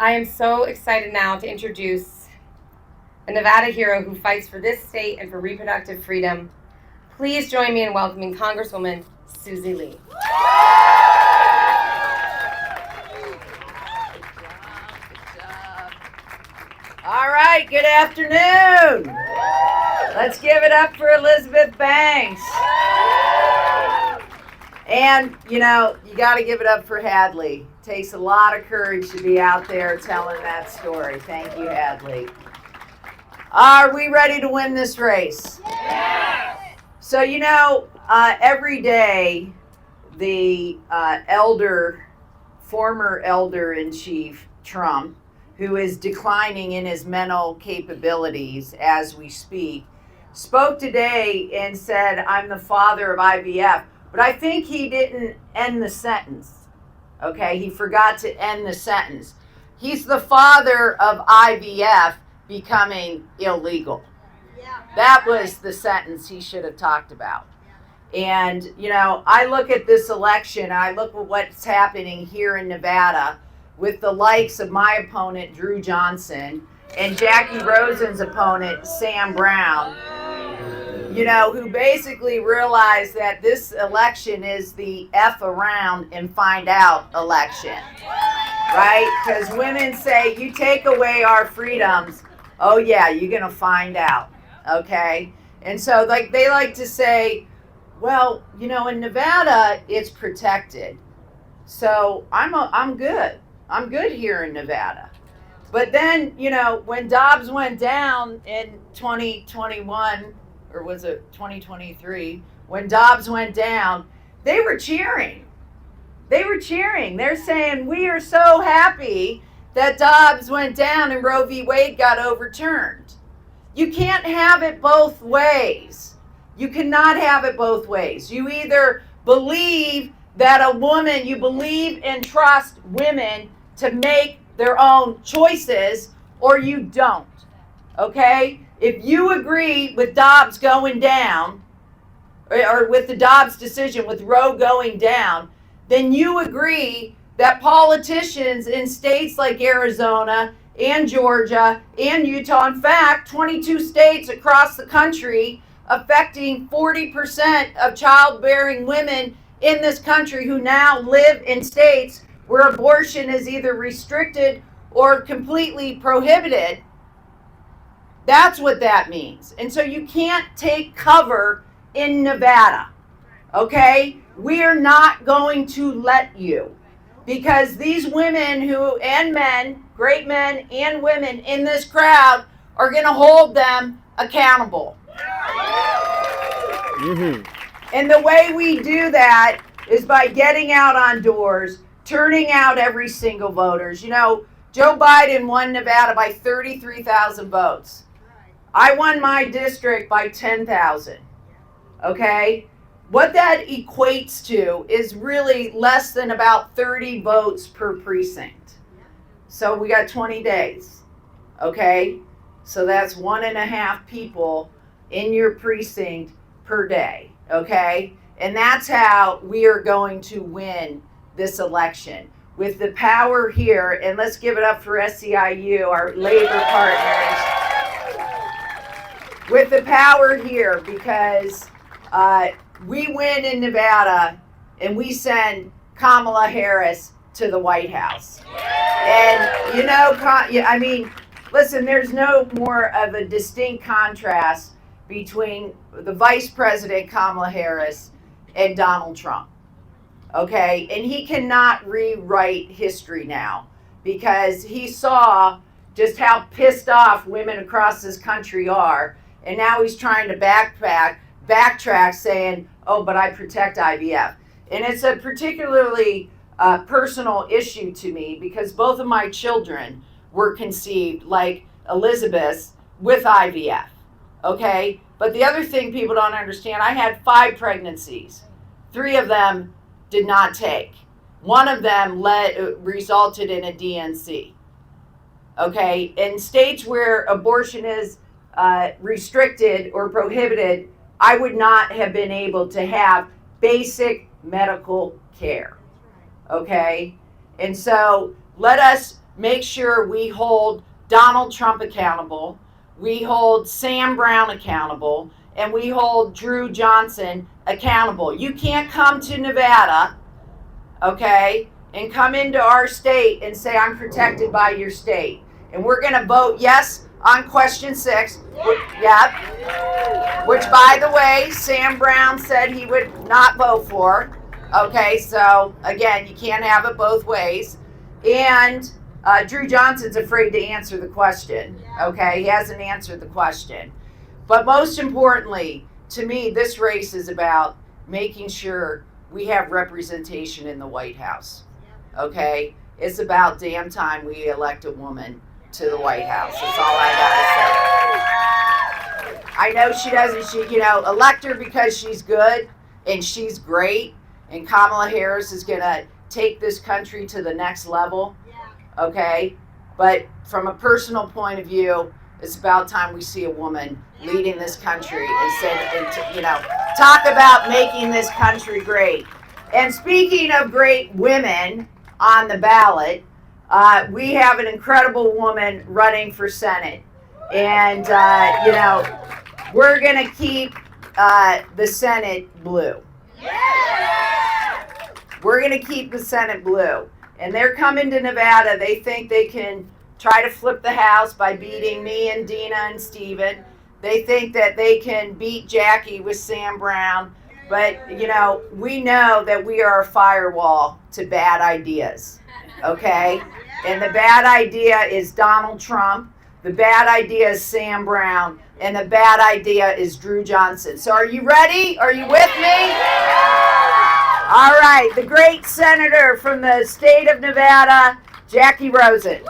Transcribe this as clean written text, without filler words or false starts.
I am so excited now to introduce a Nevada hero who fights for this state and for reproductive freedom. Please join me in welcoming Congresswoman Susie Lee. All right, good afternoon. Let's give it up for Elizabeth Banks. And, you know, you got to give it up for Hadley. Takes a lot of courage to be out there telling that story. Thank you, Hadley. Are we ready to win this race? Yes. So, you know, every day the former elder-in-chief, Trump, who is declining in his mental capabilities as we speak, spoke today and said, I'm the father of IVF. But I think he didn't end the sentence. Okay, he forgot to end the sentence. He's the father of IVF becoming illegal. That was the sentence he should have talked about. And, you know, I look at this election, I look at what's happening here in Nevada with the likes of my opponent, Drew Johnson, and Jacky Rosen's opponent, Sam Brown, you know, who basically realized that this election is the F around and find out election, right? Because women say, you take away our freedoms, oh yeah, you're gonna find out, okay? And so like they like to say, well, you know, in Nevada, it's protected. So I'm good. I'm good here in Nevada. But then, you know, when Dobbs went down in 2021, or was it 2023, when Dobbs went down, they were cheering. They're saying, we are so happy that Dobbs went down and Roe v. Wade got overturned. You can't have it both ways. You cannot have it both ways. You either believe that you believe and trust women to make their own choices, or you don't, okay? If you agree with Dobbs going down, or with the Dobbs decision with Roe going down, then you agree that politicians in states like Arizona and Georgia and Utah, in fact, 22 states across the country, affecting 40% of childbearing women in this country who now live in states where abortion is either restricted or completely prohibited. That's what that means. And so you can't take cover in Nevada, okay? We are not going to let you, because these women and men, great men and women in this crowd, are going to hold them accountable. Mm-hmm. And the way we do that is by getting out on doors, turning out every single voters. You know, Joe Biden won Nevada by 33,000 votes. I won my district by 10,000. Okay? What that equates to is really less than about 30 votes per precinct. So we got 20 days. Okay? So that's 1.5 people in your precinct per day. Okay? And that's how we are going to win this election. With the power here, and let's give it up for SEIU, our labor partners. With the power here, because we win in Nevada and we send Kamala Harris to the White House. And, you know, I mean, listen, there's no more of a distinct contrast between the Vice President Kamala Harris and Donald Trump. Okay? And he cannot rewrite history now, because he saw just how pissed off women across this country are. And now he's trying to backtrack saying, oh, but I protect IVF. And it's a particularly personal issue to me, because both of my children were conceived, like Elizabeth's, with IVF. Okay? But the other thing people don't understand, I had 5 pregnancies. 3 of them did not take. 1 of them resulted in a DNC. Okay? In states where abortion is restricted or prohibited, I would not have been able to have basic medical care. Okay? And so let us make sure we hold Donald Trump accountable, we hold Sam Brown accountable, and we hold Drew Johnson accountable. You can't come to Nevada, okay, and come into our state and say I'm protected by your state. And we're going to vote yes on question 6. Yep. Which, by the way, Sam Brown said he would not vote for. Okay, so again, you can't have it both ways. And Drew Johnson's afraid to answer the question. Okay, he hasn't answered the question. But most importantly, to me, this race is about making sure we have representation in the White House. Okay, it's about damn time we elect a woman to the White House. That's all I gotta say. I know she doesn't, elect her because she's good and she's great, and Kamala Harris is gonna take this country to the next level. Okay, but from a personal point of view, it's about time we see a woman leading this country and talk about making this country great. And speaking of great women on the ballot, we have an incredible woman running for Senate. And, we're going to keep the Senate blue. We're going to keep the Senate blue. And they're coming to Nevada. They think they can try to flip the House by beating me and Dina and Steven. They think that they can beat Jacky with Sam Brown. But, we know that we are a firewall to bad ideas. Okay? And the bad idea is Donald Trump. The bad idea is Sam Brown. And the bad idea is Drew Johnson. So are you ready? Are you with me? All right. The great senator from the state of Nevada, Jacky Rosen.